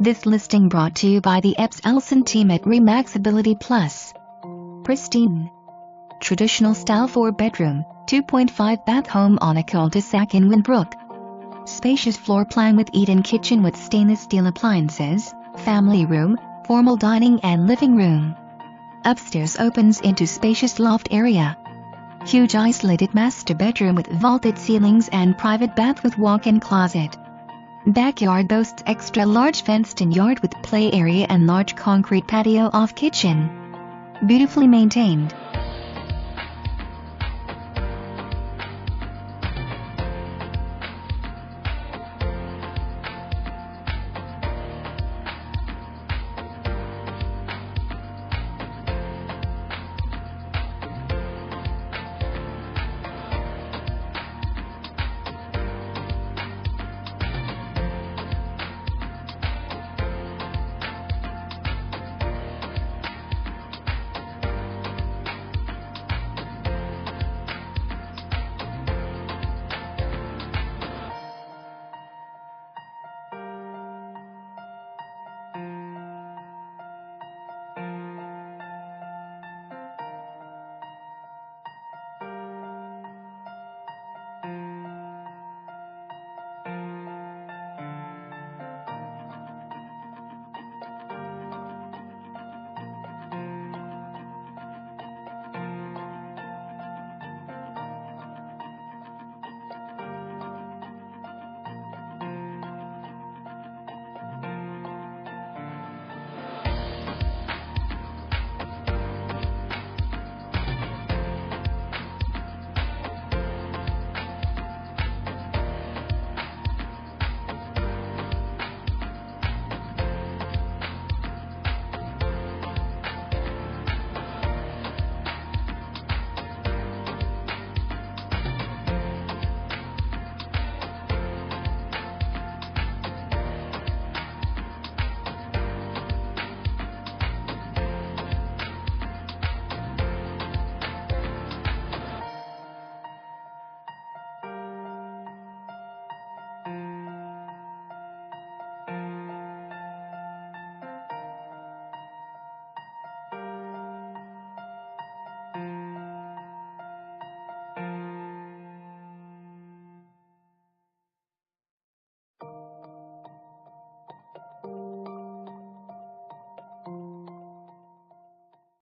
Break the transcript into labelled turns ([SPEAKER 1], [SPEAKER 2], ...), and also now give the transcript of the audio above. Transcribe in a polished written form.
[SPEAKER 1] This listing brought to you by the EppsElson team at Remaxability Plus. Pristine. Traditional style 4-bedroom, 2.5 bath home on a cul-de-sac in Wynbrooke. Spacious floor plan with eat-in kitchen with stainless steel appliances, family room, formal dining and living room. Upstairs opens into spacious loft area. Huge isolated master bedroom with vaulted ceilings and private bath with walk-in closet. Backyard boasts extra large fenced-in yard with play area and large concrete patio off kitchen. Beautifully maintained.